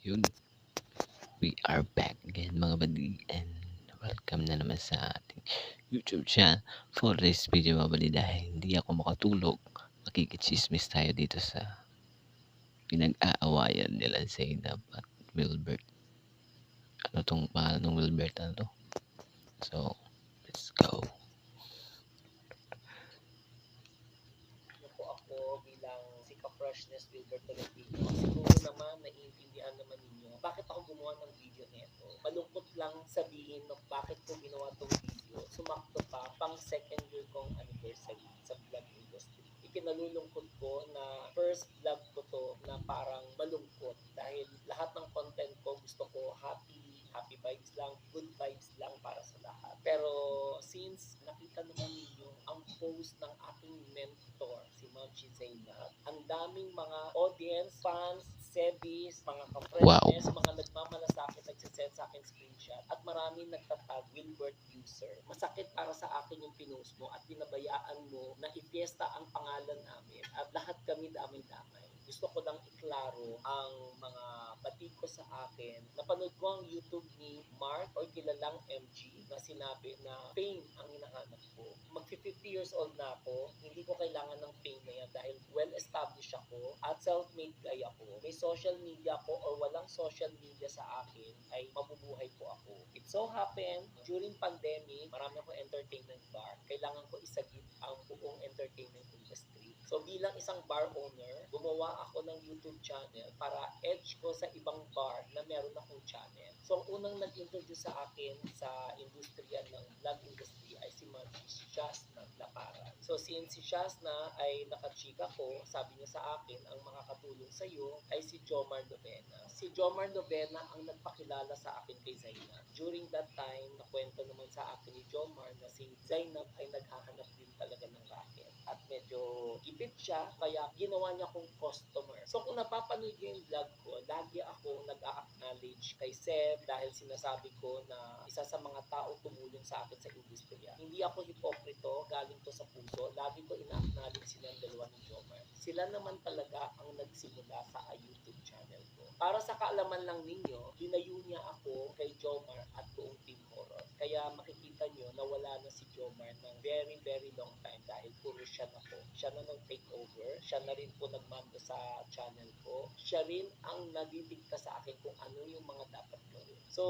Yun, we are back again mga badi, and welcome na naman sa ating YouTube channel. For this video mga badi, dahil hindi ako makatulog, makikichismis tayo dito sa pinag-aawayan nila Zainab at Wilbert. Ano tong pangalan ng Wilbert, ano to? So, let's go. Ano po ako bilang si Ka-Freshness Wilbert Tolentino. Siguro naman naiintindihan naman ninyo bakit ako gumawa ng video nito. Malungkot lang sabihin no, bakit ko ginawa tong video. Sumakto pa pang second year kong anniversary sa vlog industry. Ikinalulungkot ko na first vlog ko to na parang malungkot dahil lahat ng content ko gusto ko happy vibes lang, good vibes lang para sa lahat. Pero since nakita naman ninyo ang post ng aking mentor, si Ma'am Zainab, ang daming mga audience, fans, sebis, mga ka-friendness, mga nagmamalasakit, nagsisend sa akin screenshot, at maraming nagtatag Wilbert user. Masakit para sa akin yung pinost mo at pinabayaan mo na ipiesta ang pangalan namin at lahat kami damay-damay. Gusto ko lang iklaro ang mga batid ko sa akin. Napanood ko ang YouTube ni Mark or kilalang MG na sinabi na fame ang hinahanap ko. Mag-50 years old na ako, hindi ko kailangan ng fame na yan dahil well-established ako at self-made guy ako. May social media ko or walang social media sa akin ay mabubuhay po ako. It so happened, during pandemic, marami akong entertainment bar. Kailangan ko isagip ang buong entertainment industry. So bilang isang bar owner, gumawa ako ng YouTube channel para edge ko sa ibang bar na meron akong channel. So ang unang nag-introduce sa akin sa industriya ng vlog industry ay si Ma'am Shasna Laparan. So since si Shasna ay nakachika ko, sabi niya sa akin, ang makakatulong sa iyo ay si Jomar Novena. Si Jomar Novena ang nagpakilala sa akin kay Zainab. During that time, nakwento naman sa akin ni Jomar na si Zainab ay naghahanap din talaga ng racket. At medyo gipit siya, kaya ginawa niya akong customer. So kung napapanood niyo yung vlog ko, lagi ako nag-acknowledge kay Seb dahil sinasabi ko na isa sa mga tao tumulong sa akin sa industriya. Hindi ako hipokrito, galing to sa puso. Lagi ko ina-acknowledge silang dalawa ni Jomar. Sila naman talaga ang nagsimula sa YouTube channel ko. Para sa kaalaman lang ninyo, dinayo niya ako kay Jomar at buong Team Horror. Kaya makikita nyo na wala na si Jomar ng very long time dahil puro siya na po. Siya na nag-take over. Siya na rin po nagmando sa channel ko. Siya rin ang nagdidikta sa akin kung ano yung mga dapat gawin. So,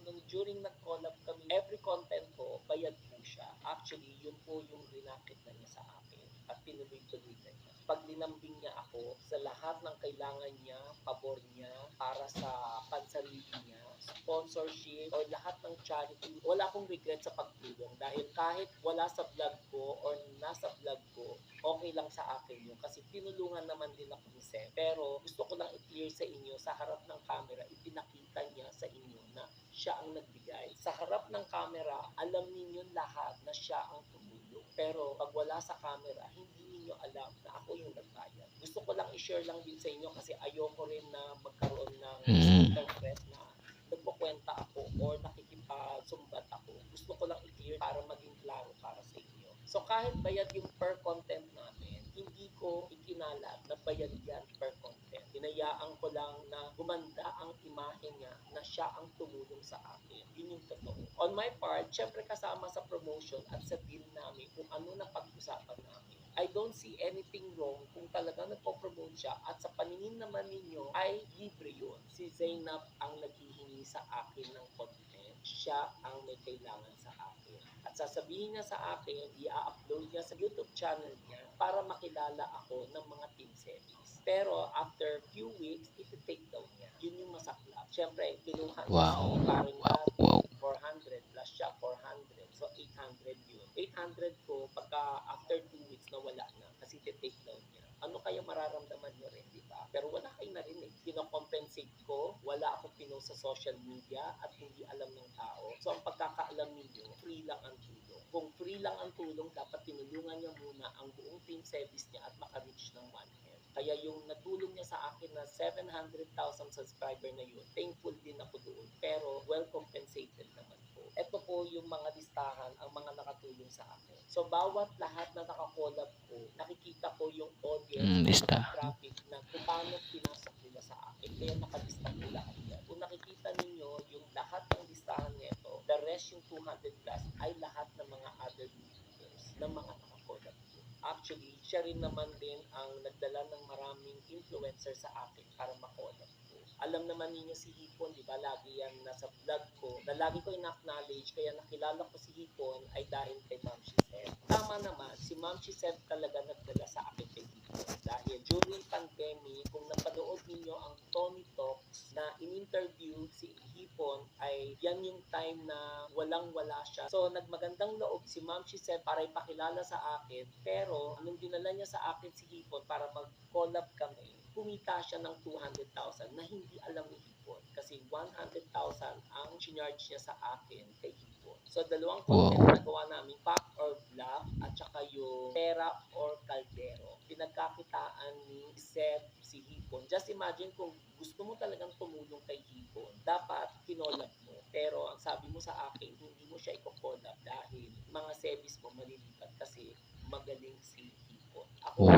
nung during nag-collab kami, every content ko, bayad po siya. Actually, yun po yung rinakit na niya sa akin at pinuloy-tuloy na niya. Pag linambing niya ako sa lahat ng kailangan niya, pabor niya, para sa pansarili niya, sponsorship, o lahat ng charity, wala akong regret sa pagtulong dahil kahit wala sa vlog ko or nasa vlog ko, okay lang sa akin yun kasi tinulungan naman din ako ni Seb. Pero gusto ko lang i-clear sa inyo, sa harap ng camera, ipinakita niya sa inyo na siya ang nagbigay. Sa harap ng camera, alam ninyo lahat na siya ang tumulong. Pero pag wala sa camera, hindi ninyo alam na ako yung nagbayad. Gusto ko lang i-share lang din sa inyo kasi ayoko rin na magkaroon ng misinterpret na nagkukwenta ako or nakikipagsumbat ako. Gusto ko lang i-clear para maging klaro para sa inyo. So kahit bayad yung per content namin, hindi ko ikinalat na bayad yan per content. Hinayaan ko lang na gumanda ang imahe niya na siya ang tumulong sa akin. Yun yung totoo. On my part, syempre kasama sa promotion at sa deal namin kung ano na pag-usapan namin. I don't see anything wrong kung talaga nagpo-promote siya at sa paningin naman ninyo ay libre yun. Si Zainab ang naghihingi sa akin ng content. Siya ang may kailangan sa akin. At sasabihin niya sa akin, i-upload niya sa YouTube channel niya para makilala ako ng mga team series. Pero after few weeks, iti-take down niya. Yun yung masaklap. Siyempre, kinuha niya si Paring Gabi, 400 plus siya, 400. So, 800 yun. 800 ko, pagka after 2 weeks na wala na, kasi iti-take down niya. Ano kaya mararamdaman nyo rin, di ba? Pero wala kayo narinig. Pinocompensate ko, wala akong pinost sa social media at hindi alam ng tao. So, ang pagkakaalam ninyo, free lang ang tulong. Kung free lang ang tulong, dapat tinulungan niya muna ang buong team service niya at maka-reach ng 1M. Kaya yung natulong niya sa akin na 700,000 subscriber na yun, thankful din ako doon. Pero well compensated naman po. Ito po yung mga listahan, ang mga nakatulong sa akin. So bawat lahat na nakakollab ko, nakikita ko yung audience, Lista. traffic na kung paano pinasok nila sa akin. Kaya nakalista ko lahat yan. Kung nakikita ninyo yung lahat ng listahan nito, the rest yung 200 plus ay lahat ng mga other YouTubers na mga nakakollab ko. Actually, siya rin naman din ang nagdala ng maraming influencer sa akin para makollab ko. Alam naman ninyo si Hipon, di ba? Lagi yan nasa vlog ko, na lagi ko in-acknowledge, kaya nakilala ko si Hipon ay dahil kay Ma'am Shiseb. Tama naman, si Ma'am Shiseb talaga nagdala sa akin kay Hipon. Dahil during pandemic, kung napanood ninyo ang Tony Talks na in-interview si Hipon, ay yan yung time na walang-wala siya. So, nagmagandang loob si Ma'am Shiseb para ipakilala sa akin, pero nung dinala niya sa akin si Hipon para mag-collab kami, kumita siya ng 200,000 na hindi alam ni Hipon kasi 100,000 ang charge niya sa akin kay Hipon. So, dalawang content na gawa namin, Fact or Bluff at saka yung Pera or Caldero. Pinagkakitaan ni Seb si Hipon. Just imagine kung gusto mo talagang tumulong kay Hipon, dapat kinolab mo. Pero ang sabi mo sa akin, hindi mo siya i-collab dahil mga sebis mo malilipat kasi magaling si Hipon. Ako,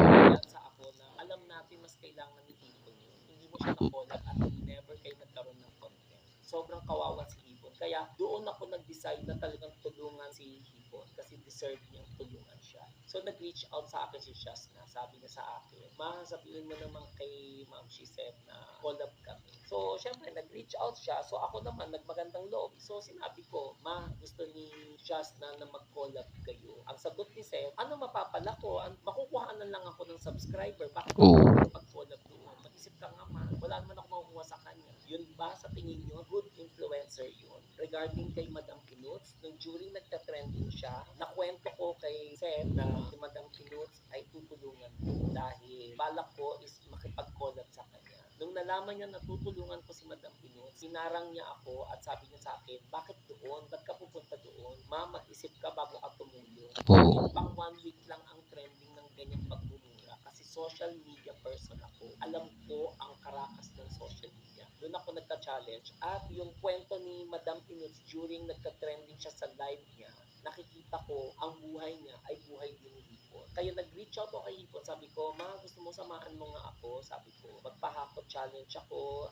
sa ako na alam natin mas kailangan ni Hipon yun. Hindi mo siya na-collab at never kayo nagkaroon ng content. Sobrang kawawa si Hipon. Kaya doon ako nag-decide na talagang tulungan si Hipon kasi deserve niyang tulungan siya. So nag-reach out sa akin si Shasna. Sabi niya sa akin, Ma, sabihin mo naman kay Ma'am Shiseb na collab kami. So syempre nag-reach out siya. So ako naman nagmagandang loob. So sinabi ko, Ma, gusto ni Shasna na mag-collab kayo. Ang sagot ni Seb, ano mapapala ko? Makukuhaan lang ako ng subscriber. Bakit ako pag-collab doon? Mag-isip ka nga, Ma. Wala naman ako makukuha sa kanya. Yun ba sa tingin nyo, good influencer yun? Regarding kay Madam Pinuts, nung during nagka-trending siya, nakwento ko kay Seb na si Madam Pinuts ay tutulungan ko dahil balak ko is makipag-collab sa kanya. Nung nalaman niya na tutulungan ko si Madam Pinuts, sinarang niya ako at sabi niya sa akin, bakit doon? Ba't ka pupunta doon? Ma, mag-isip ka bago ka tumulong. Pang 1 week lang ang trending ng ganyang pagmumura kasi social media person ako. Alam ko ang karakas ng social media. Doon ako nagka-challenge at yung kwento ni Madam Pinuts during nagka-trending siya sa live niya, nakikita ko ang buhay niya ay buhay din ni Hipon. Kaya nag-reach out ako kay Hipon. Sabi ko, Ma, gusto mo samahan mo nga ako? Sabi ko, magpahakot challenge ako.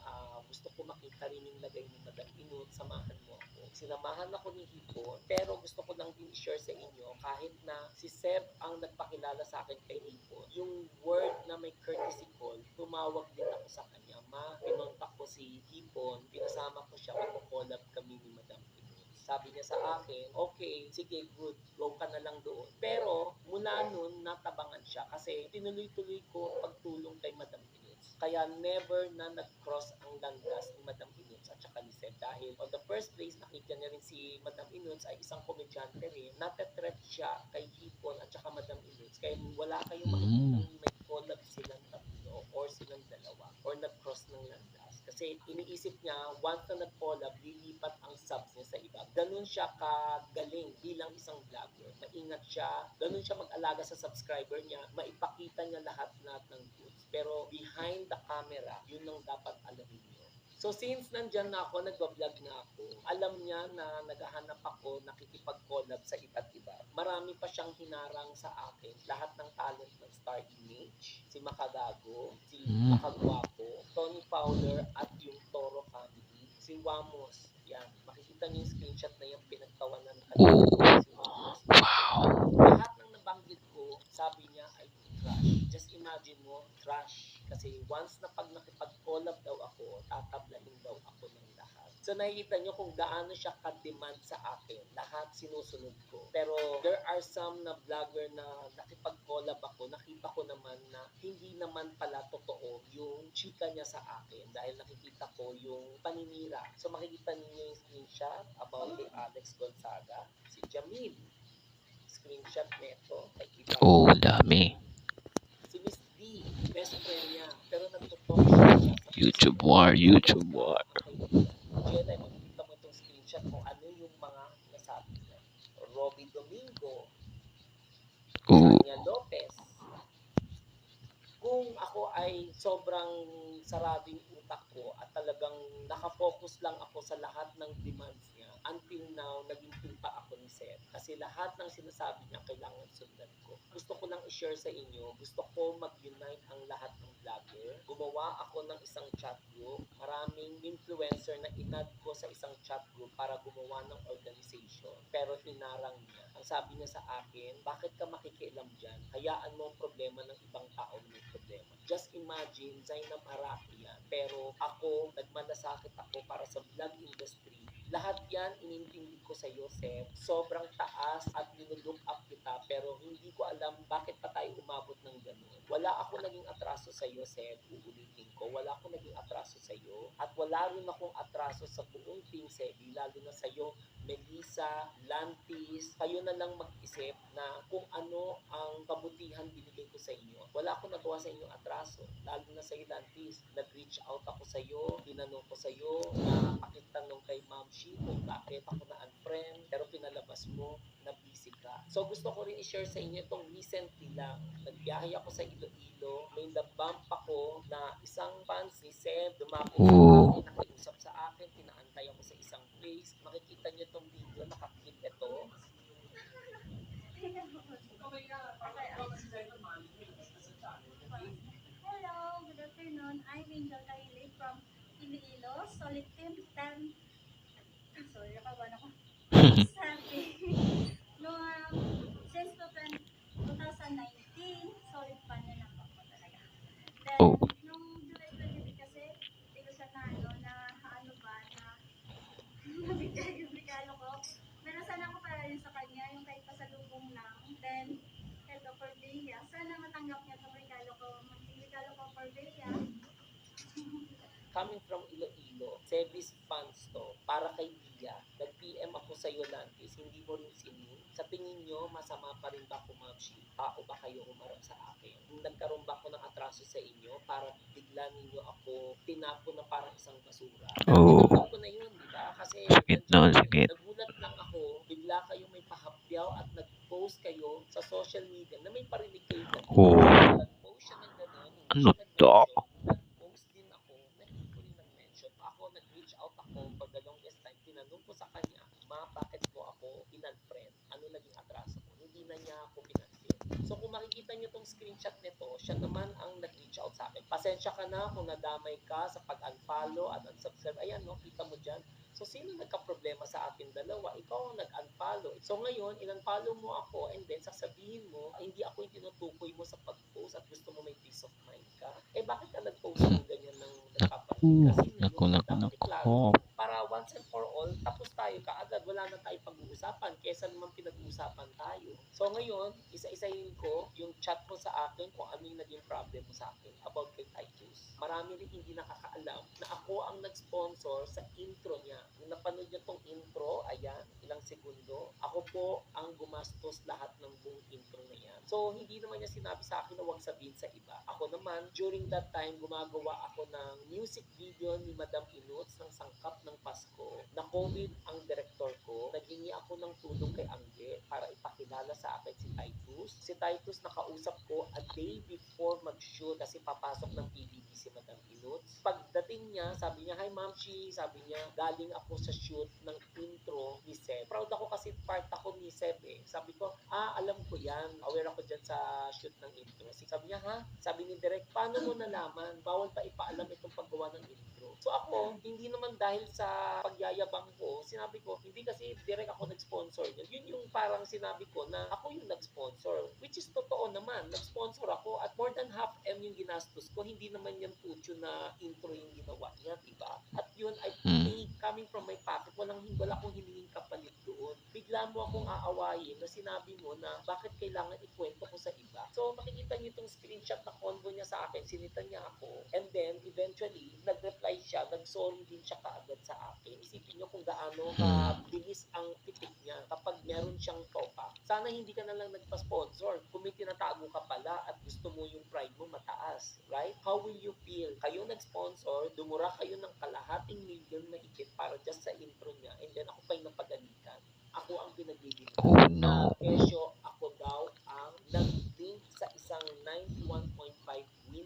Gusto ko makita rin yung lagay ni Madam Pinuts. Samahan mo ako. Sinamahan ako ni Hipon. Pero gusto ko lang din i-share sa inyo kahit na si Seb ang nagpakilala sa akin kay Hipon. Yung word na may courtesy call, tumawag din ako sa kanya. Ma, pinontak ko si Hipon. Pinasama ko siya. Magpo-collab kami ni Madam Pinuts. Sabi niya sa akin, okay, sige, good, go ka na lang doon. Pero mula noon, natabangan siya kasi tinuloy-tuloy ko pagtulong kay Madam Pinuts. Kaya never na nag-cross ang landas ni Madam Pinuts at saka ni Seb. Dahil on the first place, nakita niya rin si Madam Pinuts ay isang komedyante rin. Natetreat siya kay Hipon at saka Madam Pinuts. Kaya wala kayong makikita may collab silang tatlo or silang dalawa or nag-cross ng landas. Kasi iniisip niya, once na nag-collab, lilipat ang subs niya sa iba. Ganun siya kagaling bilang isang vlogger. Maingat siya, ganun siya mag-alaga sa subscriber niya, maipakita niya lahat ng goods. Pero behind the camera, yun ang dapat alamin niyo. So since nandyan na ako, nagbablog na ako, alam niya na naghahanap ako, nakikipag-collab sa iba't iba. Marami pa siyang hinarang sa akin. Lahat ng talent ng Star Image, si Makagago, si Makagwapo, Tony Fowler at yung Toro Family, si Wamos. Yan, makikita niyo yung screenshot na yung pinagtawanan kanina. Si Wamos. Lahat ng nabanggit ko, sabi niya ay trash. Just imagine mo, trash. Kasi once na pag nakipag-collab daw ako, tatablahin daw ako ng lahat. So nakikita nyo kung gaano siya ka-demand sa akin. Lahat sinusunod ko. Pero there are some na vlogger na nakipag-collab ako, nakita ko naman na hindi naman pala totoo yung chika niya sa akin dahil nakikita ko yung paninira. So makikita niyo yung screenshot about kay Alex Gonzaga, si Jamil. Screenshot nito. Dami. Si Miss D, best friend niya. Pero nagtutok siya sa YouTube War. Diyan ay makikita mo itong screenshot kung ano yung mga nasabi niya. Robbie Domingo, Tanya Lopez. Kung ako ay sobrang sarado yung utak ko at talagang nakafocus lang ako sa lahat ng demands niya, until now, naging tuta ako ni Seth. Kasi lahat ng sinasabi niya, kailangan sundan ko. Gusto ko lang i-share sa inyo, gusto ko mag-unite ang lahat ng vlogger. Gumawa ako ng isang chat group. Maraming influencer na inad ko sa isang chat group para gumawa ng organization. Pero hinarang niya. Ang sabi niya sa akin, bakit ka makikialam dyan? Hayaan mo ang problema ng ibang tao na may problema. Just imagine, Zainab Araki yan. Pero ako, nagmalasakit ako para sa vlog industry. Lahat yan, inintindi ko sa iyo, Seth. Sobrang taas at nilook up kita, pero hindi ko alam bakit pa tayo umabot ng ganun. Wala ako naging atraso sa iyo, Seth. Uulitin ko, wala ako naging atraso sa iyo. At wala rin akong atraso sa buong Team Sebi, lalo na sa iyo, Melissa, Lantis. Kayo na lang mag-isip na kung ano ang kabutihan binigay ko sa inyo. Wala akong nagawa sa inyong atraso, lalo na sa iyo, Lantis. Nag-reach out ako sa iyo, tinanong ko sa iyo, napakitanong kay Ma'am Shi kung bakit ako na-unfriend, pero pinalabas mo na busy ka. So gusto ko rin i-share sa inyo itong recently lang. Nagbiyahe ako sa Iloilo, may nabump ako na isang fans ni Seb, dumako sa akin, nakiusap sa akin, pinaantay ako sa isang place. Makikita niyo itong video, nakakit ito. Hello, good afternoon. I'm Angel Kaili from Iloilo, Solid Team 10. Sorry, nakawan ako. Sabi, no, since 2019, solid fan niya na ako talaga. Then, Oh. nung July 23 kasi, hindi ko siya na, nabigay yung regalo ko. Meron sana ako para rin sa kanya, yung kahit pasalubong lang. Then, ito for Bea. Sana matanggap niya itong regalo ko. Regalo ko for Bea. Coming from Iloilo, Sebis fans to, para kay Dia. Nag-PM ako sa iyo, Lantis, hindi mo rin sinin. Sa tingin nyo, masama pa rin ba ako, Ma'am Shi? O ba kayo umarap sa akin? Nagkaroon ba ako ng atraso sa inyo para bigla ninyo ako tinapon na parang isang basura? Oh. Tinapon ko na yun, di ba? Kasi Sakit nun, sakit. nagulat lang ako, bigla kayo may pahapyaw at nag-post kayo sa social media na may parinig kayo ganun. Oh. Nag-post siya ng ganun, hindi Ano siya to? nag-mention. Nag-post din ako na hindi ko rin nag-mention. Ako, nag-reach out ako for the longest time. Tinanong ko sa kanya, Ma, bakit mo ako in-unfriend? Ano naging atraso ko? Hindi na niya ako pinansin. So kung makikita niyo tong screenshot nito, siya naman ang nag-reach out sa akin. Pasensya ka na kung nadamay ka sa pag-unfollow at unsubscribe. Ayan, no, kita mo dyan. So, sino nagka-problema sa ating dalawa? Ikaw ang nag-unfollow. So, ngayon, in-unfollow mo ako and then sasabihin mo, hindi ako yung tinutukoy mo sa pag-post at gusto mo may peace of mind ka. Eh, bakit ka nag-post ng ganyan ng nagpapalit? Kasi Naku, ngayon, naku, dapat naku. iklaro para once and for all, tapos tayo kaagad. Wala na tayo pag-uusapan kesa naman pinag-uusapan tayo. So, ngayon, isa-isahin ko yung chat mo sa akin kung ano yung naging problem mo sa akin about kay Titus. Marami rin hindi nakakaalam na ako ang nag-sponsor sa intro niya. Nung napanood niya tong intro, ayan, ilang segundo, ako po ang gumastos lahat ng buong intro na yan. So, hindi naman niya sinabi sa akin na huwag sabihin sa iba. Ako naman, during that time, gumagawa ako ng music video ni Madam Inuts ng Sangkap ng Pasko. Na-COVID ang director ko. Naghingi ako ng tulong kay Angge para ipakilala sa akin si Titus. Si Titus nakausap ko a day before mag-shoot kasi papasok ng PBB si Madam Inuts. Pagdating niya, sabi niya, hi Ma'am Shi, sabi niya, galing ako sa shoot ng intro ni Seb. Proud ako kasi part ako ni Seb eh. Sabi ko, alam ko yan. Aware ako dyan sa shoot ng intro. Sabi niya, ha? Sabi ni Direk, paano mo nalaman? Bawal pa ipaalam itong paggawa ng intro. So ako, hindi naman dahil sa pagyayabang ko, sinabi ko, hindi kasi direct ako nag-sponsor. Yun yung parang sinabi ko na ako yung nag-sponsor. Which is totoo naman. Nag-sponsor ako at more than half M yung ginastos ko. Hindi naman yung tutyo na intro yung ginawa niya, diba? At yun, I paid coming from my pocket. Wala akong hiningin kapalit doon. Bigla mo akong aawayin na sinabi mo na bakit kailangan ikwento ko sa iba. So makikita niyo itong screenshot na convo niya sa akin. Sinita niya ako. And then, eventually, nag-reply siya. Nag-sorry din siya kaagad sa akin. Isipin niyo kung gaano kabilis ang pitik niya kapag meron siyang topa. Sana hindi ka na lang nagpa-sponsor. Kung may tinatago ka pala at gusto mo yung pride mo mataas. Right? How will you feel? Kayo nag-sponsor, dumura kayo ng kalahating million na higit para just sa intro niya. And then ako pa yung napagalitan. Ako ang pinagbibigyan. Oh no. Kesyo, ako daw ang nag-link sa isang 91.5 win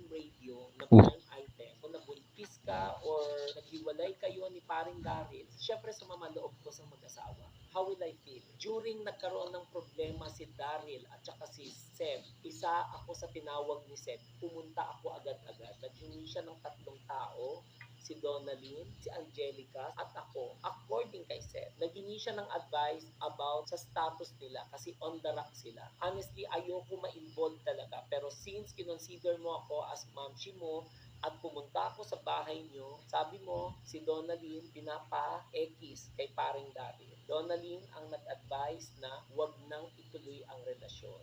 naghiwalay kayo ni paring Daryl, syempre sumama loob ko sa mag-asawa. How will I feel? During nagkaroon ng problema si Daryl at saka si Seb, isa ako sa tinawag ni Seb. Pumunta ako agad-agad. Naghingi siya ng 3 tao, si Donalyn, si Angelica, at ako. According kay Seth, naghingi siya ng advice about sa status nila kasi on the rock sila. Honestly, ayoko ma-involve talaga. Pero since kinonsider mo ako as mamshi mo, at pumunta ako sa bahay nyo, sabi mo, si Donalyn pinapa-X kay paring Daryl. Donalyn ang nag-advise na huwag nang ituloy ang relasyon.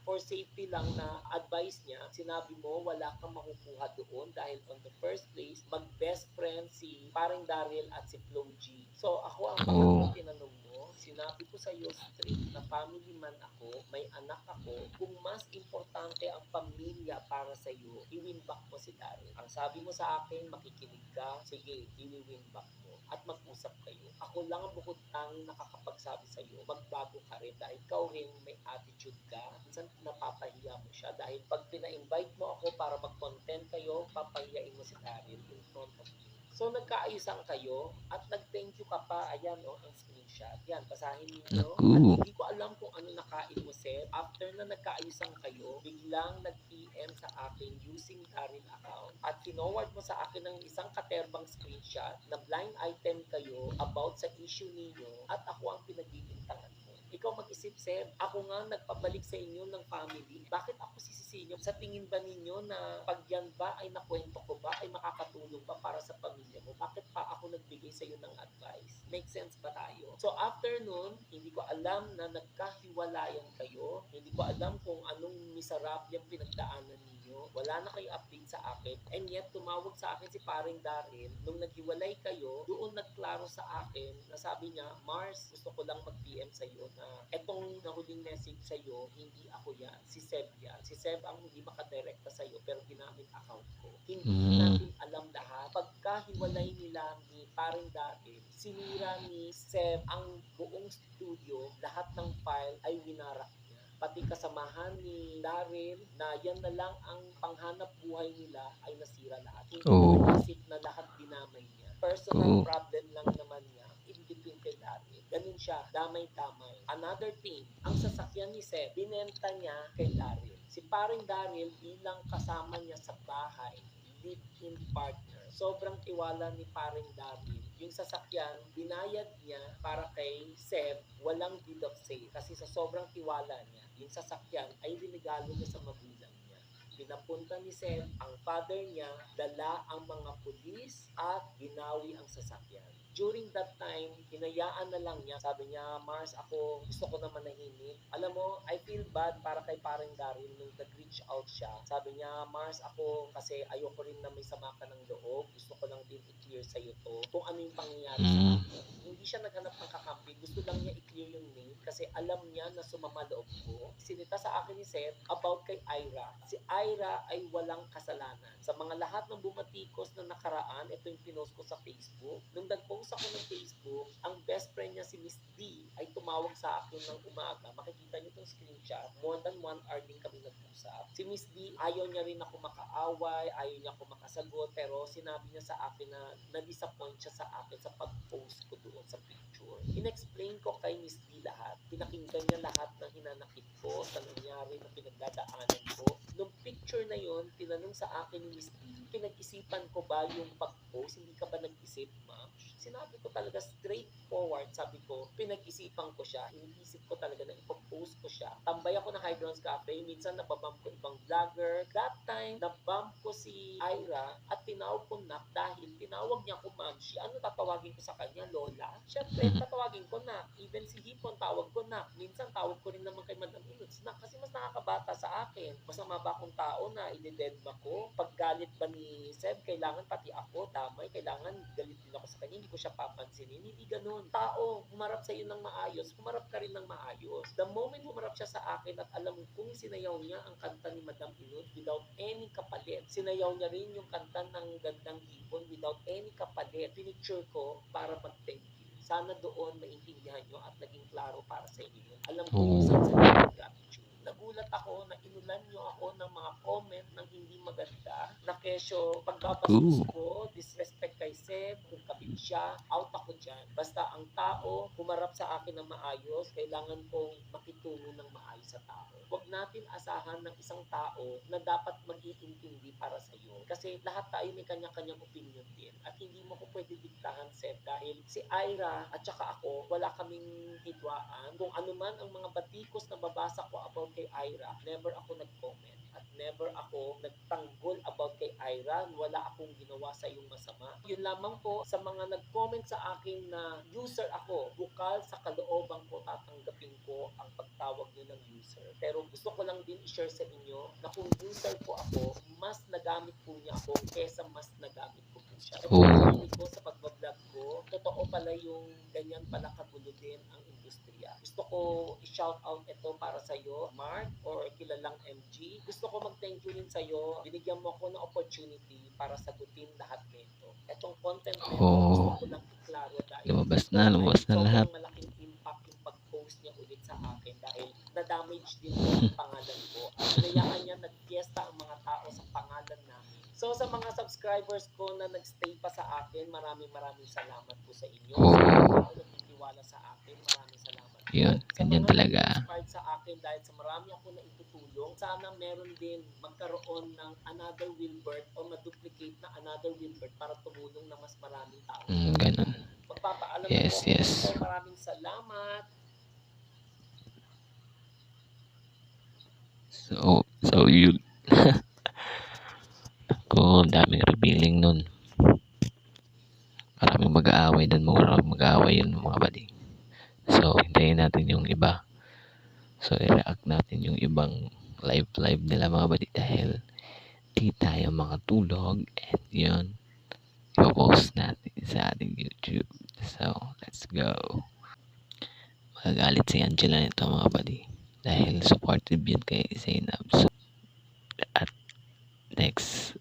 For safety lang na advice niya, sinabi mo wala kang makukuha doon dahil on the first place, mag-best friend si paring Daryl at si Flo G. So ako ang pangatlo tinanong mo, sinabi ko sa iyo straight na family man ako, may anak ako, kung mas importante ang pamilya para sa iyo, i-win back mo si Daryl. Ang sabi mo sa akin, makikinig ka, sige, i-win back mo at mag-usap kayo. Ako lang ang bukod tanging nakakapagsabi sa iyo, magbago ka rin dahil ikaw rin may attitude ka. Minsan napapahiya mo siya dahil pag pina-invite mo ako para mag-content kayo, papahiyain mo si Daryl in front of me. So nagkaayusan kayo at nag-thank you ka pa. Ayan ang screenshot. Yan, basahin niyo. At hindi ko alam kung ano nakain mo, Seth. After na nagkaayusan kayo, biglang nag-PM sa akin using Daryl account at kinoward mo sa akin ng isang katerbang screenshot na blind item kayo about sa issue ninyo at ako ang pinagbibintangan mo. Ikaw mag-isip, Seb. Ako nga nagpabalik sa inyo ng family. Bakit ako sisisihin nyo? Sa tingin ba ninyo na pag yan ba ay nakwento ko ba ay makakatulong pa para sa pamilya mo? Bakit pa ako nagbigay sa iyo ng advice? Make sense ba tayo? So after nun, hindi ko alam na nagkahiwalayan kayo. Hindi ko alam kung anong misarap yung pinagdaanan ninyo. Wala na kayo update sa akin. And yet, tumawag sa akin si paring Daryl. Nung naghiwalay kayo, doon nagklaro sa akin na sabi niya, Mars, gusto ko lang mag-PM sa iyo na etong nahuling message sa iyo, hindi ako yan. Si Seb yan. Si Seb ang hindi makadirekta sa iyo pero ginamit account ko. Hindi natin alam lahat. Pagkahiwalay nila ni paring Daryl, sinira ni Seb ang buong studio, lahat ng file ay winarak niya. Pati kasamahan ni Daryl na yan na lang ang panghanap buhay nila ay nasira lahat. Hindi ko naisip na lahat dinamay niya. Personal problem lang naman niya in between kay Daryl. Ganun siya, damay-damay. Another thing, ang sasakyan ni Seb, binenta niya kay Daryl. Si paring Daryl bilang kasama niya sa bahay, live-in partner. Sobrang tiwala ni paring Daryl. Yung sasakyan, binayad niya para kay Seb, walang deed of sale. Kasi sa sobrang tiwala niya, yung sasakyan ay binigalo niya sa magulang niya. Pinapunta ni Seb, ang father niya, dala ang mga pulis at ginawi ang sasakyan. During that time, hinayaan na lang niya. Sabi niya, Mars, ako gusto ko na manahimik. Alam mo, I feel bad para kay paring Daryl nung nag-reach out siya. Sabi niya, Mars, ako kasi ayoko rin na may sama ka ng loob. Gusto ko lang din i-clear sa'yo to. Kung ano yung pangyayari sa akin. Hindi siya naghanap ng kakampi. Gusto lang niya i-clear yung name kasi alam niya na sumama loob ko. Sinita sa akin ni Seth about kay Ira. Si Ira ay walang kasalanan. Sa mga lahat ng bumatikos na nakaraan, ito yung pinost ko sa Facebook. Nung nag-post ako ng Facebook, ang best friend niya si Miss D ay tumawag sa akin ng umaga. Makikita niyo itong screenshot. More than 1 hour din kami nag-usap. Si Miss D, ayaw niya rin ako makaaway, ayaw niya ako makasagot, pero sinabi niya sa akin na na-disappoint siya sa akin sa pag-post ko doon sa picture. In-explain ko kay Miss D lahat. Pinakinggan niya lahat ng hinanakit ko sa nangyari na pinagdadaanan ko. Nung picture na yon, tinanong sa akin ni Miss D, pinag-isipan ko ba yung pag-post? Hindi ka ba nag-isip, ma'am? Sinabi ko talaga straightforward, sabi ko, pinag-isipan ko siya, iniisip ko talaga na ipopost ko siya. Tambay ako ng Hydrons Cafe, minsan nababump ko ibang vlogger. That time, nabump ko si Ira at tinawag ko Nak dahil tinawag niya ako Mamshi. Ano tatawagin ko sa kanya? Lola? Siyempre, tatawagin ko Nak. Even si Hipon, tawag ko Nak. Minsan, tawag ko rin naman kay Madam Inuts Nak kasi mas nakakabata sa akin. Masama ba akong tao na i-deadma ko? Pag galit ba ni Seb, kailangan pati ako, damay, kailangan galit din ako sa kanya, hindi ko siya papansinin. Hindi ganun. Tao, humarap sa iyo ng maayos, humarap ka rin ng maayos. The moment humarap siya sa akin at alam kong sinayaw niya ang kanta ni Madam Inuts without any kapalit. Sinayaw niya rin yung kanta ng Gandang Hipon without any kapalit. Pinicture ko para mag-thank you. Sana doon maintindihan nyo at naging klaro para sa inyo. Alam ko yung saan sa gratitude. nagulat ako na inulan nyo ako ng mga comment ng hindi maganda, na kesyo Cool. pagbabastos ko, disrespect kay Seb, kung kabit siya, out ako dyan. Basta ang tao, humarap sa akin ng maayos, kailangan kong makitungo ng maayos sa tao. Huwag natin asahan ng isang tao na dapat mag-iintindi para sa iyo. Kasi lahat tayo may kanya-kanyang opinion din. At hindi mo ko pwede diktahan, Seb, dahil si Ira at saka ako, wala kaming hidwaan. Kung ano man ang mga batikos na babasa ko about kay Ira, never ako nag-comment. At never ako nagtanggol about kay Ira. Wala akong ginawa sa iyong masama. Yun lamang po, sa mga nag-comment sa akin na user ako, bukal sa kalooban ko, tatanggapin ko ang pagtawag nyo ng user. Pero gusto ko lang din i-share sa inyo na kung user po ako, mas nagamit po niya ako kesa mas nagamit ko po siya. Sa Oh. pagkakinig ko, sa pagbablog ko, totoo pala yung ganyan pala kagulo din ang industriya. Gusto ko i-shout out ito para sa iyo, Mark, or kilalang MG. Gusto ko mag-thank you rin sa iyo. Binigyan mo ako ng opportunity para sagutin lahat nito. Itong content na ito, gusto Oh. ko lang iklaro dahil Lumabas ito na ay lahat. sobrang malaking impact yung pag-post niya ulit sa akin dahil na-damage din yung pangalan ko. At hinayaan niya nag-fiesta ang mga tao sa pangalan namin. So sa mga subscribers ko na nagstay pa sa akin, maraming salamat po sa inyo. Sa mga tao na nagtitiwala sa akin, maraming salamat po. Yun, Sa ganyan mga talaga. nag-inspired sa akin dahil sa marami ako na itutulong, sana meron din magkaroon ng another Wilbert o ma-duplicate na another Wilbert para tumulong na mas maraming tao. Ganun. Magpapaalam Yes, na po yes. ako. Maraming salamat. So yun. Ako, daming revealing nun. Maraming mag-aaway dun, maraming mag-aaway yun mga buddy. So, hintayin natin yung iba. So, i-react natin yung ibang live nila mga buddy dahil di tayo makatulog and yun, i-post natin sa ating YouTube. So, let's go. Magagalit si Angela nito mga buddy dahil supportive yun kay Zainab. So, at next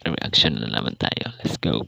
reaction na naman tayo. Let's go.